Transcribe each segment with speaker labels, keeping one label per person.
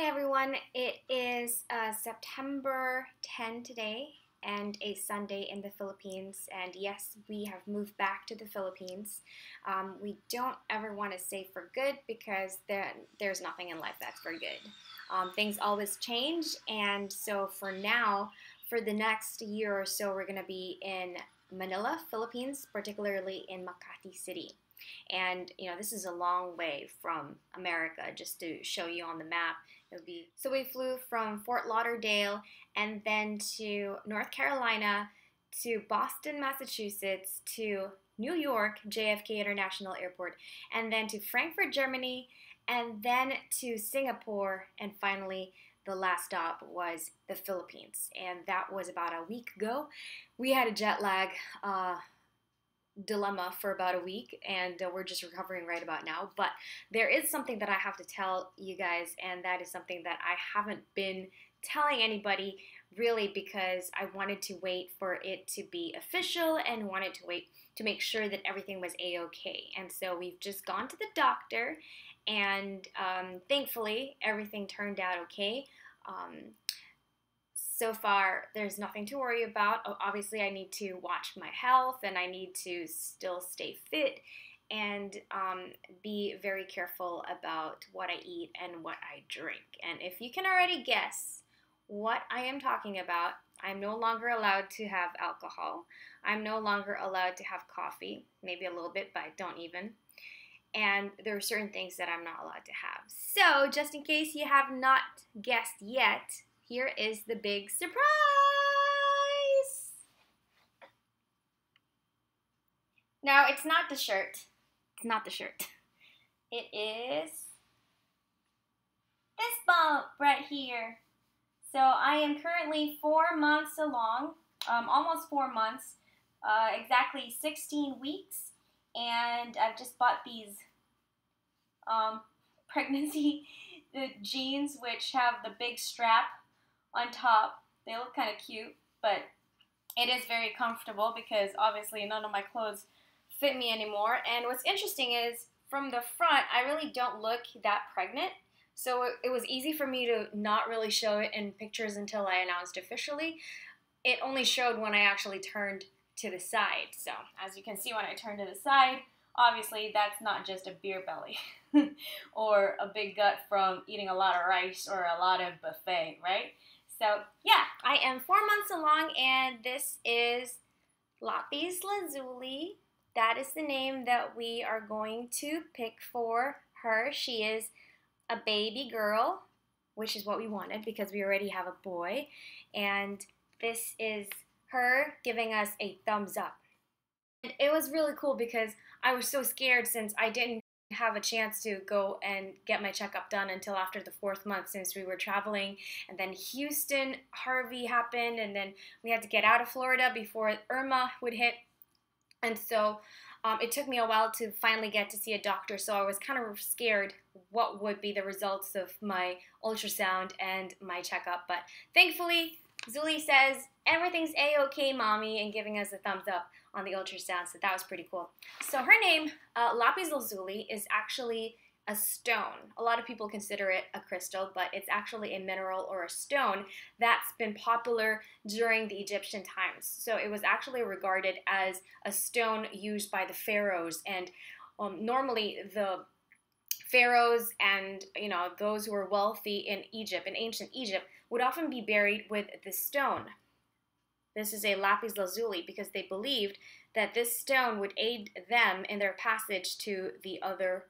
Speaker 1: Hi everyone, it is September 10 today and a Sunday in the Philippines, and yes, we have moved back to the Philippines. We don't ever want to say for good because there's nothing in life that's for good. Things always change, and so for now, for the next year or so, we're going to be in Manila, Philippines, particularly in Makati City. And this is a long way from America, just to show you on the map. So we flew from Fort Lauderdale and then to North Carolina, to Boston, Massachusetts, to New York, JFK International Airport, and then to Frankfurt, Germany, and then to Singapore, and finally the last stop was the Philippines, and that was about a week ago. We had a jet lag dilemma for about a week, and we're just recovering right about now. But there is something that I have to tell you guys, and that is something that I haven't been telling anybody really, because I wanted to wait for it to be official and wanted to wait to make sure that everything was a-okay. And so we've just gone to the doctor, and thankfully everything turned out okay. So far, there's nothing to worry about. Obviously, I need to watch my health, and I need to still stay fit and be very careful about what I eat and what I drink. And if you can already guess what I am talking about, I'm no longer allowed to have alcohol. I'm no longer allowed to have coffee, maybe a little bit, but I don't even. And there are certain things that I'm not allowed to have. So, just in case you have not guessed yet, here is the big surprise! Now, it's not the shirt. It's not the shirt. It is this bump right here. So I am currently 4 months along, almost 4 months, exactly 16 weeks, and I've just bought these pregnancy jeans, which have the big strap on top. They look kind of cute, but it is very comfortable because obviously none of my clothes fit me anymore. And what's interesting is from the front, I really don't look that pregnant. So it was easy for me to not really show it in pictures until I announced officially. It only showed when I actually turned to the side. So as you can see, when I turn to the side, obviously that's not just a beer belly or a big gut from eating a lot of rice or a lot of buffet, right? So yeah, I am 4 months along, and this is Lapis Lazuli. That is the name that we are going to pick for her. She is a baby girl, which is what we wanted because we already have a boy. And this is her giving us a thumbs up. And it was really cool because I was so scared since I didn't have a chance to go and get my checkup done until after the 4th month, since we were traveling, and then Houston Harvey happened, and then we had to get out of Florida before Irma would hit, and so it took me a while to finally get to see a doctor. So I was kind of scared what would be the results of my ultrasound and my checkup, but thankfully Zuli says everything's a-okay, mommy, and giving us a thumbs up on the ultrasound, so that was pretty cool. So her name, Lapis Lazuli, is actually a stone. A lot of people consider it a crystal, but it's actually a mineral or a stone that's been popular during the Egyptian times. So it was actually regarded as a stone used by the pharaohs, and normally the pharaohs and those who were wealthy in Egypt, in ancient Egypt, would often be buried with this stone. This is a lapis lazuli because they believed that this stone would aid them in their passage to the other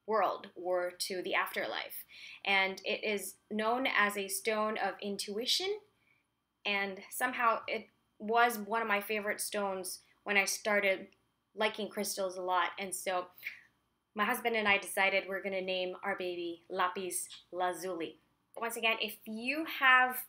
Speaker 1: world or to the afterlife. And it is known as a stone of intuition, and somehow it was one of my favorite stones when I started liking crystals a lot. And so my husband and I decided we're going to name our baby Lapis Lazuli. Once again, if you have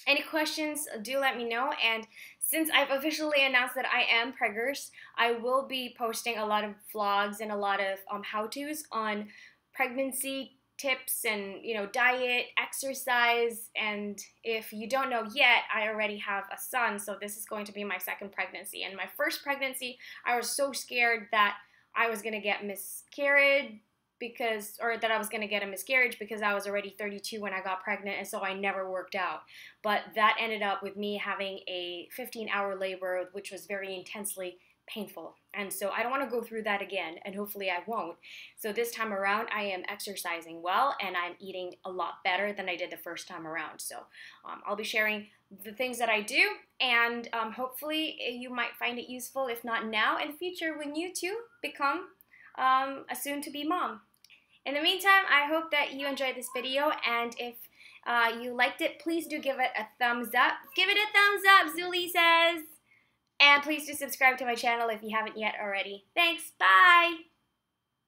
Speaker 1: any questions, do let me know. And since I've officially announced that I am preggers, I will be posting a lot of vlogs and a lot of how-tos on pregnancy tips and diet, exercise. And if you don't know yet, I already have a son, so this is going to be my second pregnancy. And my first pregnancy, I was so scared that I was going to get miscarried or that I was going to get a miscarriage because I was already 32 when I got pregnant, and so I never worked out. But that ended up with me having a 15-hour labor, which was very intensely painful. And so I don't want to go through that again, and hopefully I won't. So this time around, I am exercising well, and I'm eating a lot better than I did the first time around. So I'll be sharing the things that I do, and hopefully you might find it useful, if not now, in the future when you too become a soon-to-be mom. In the meantime, I hope that you enjoyed this video, and if you liked it, please do give it a thumbs up. Give it a thumbs up, Zuli says! And please do subscribe to my channel if you haven't yet already. Thanks, bye!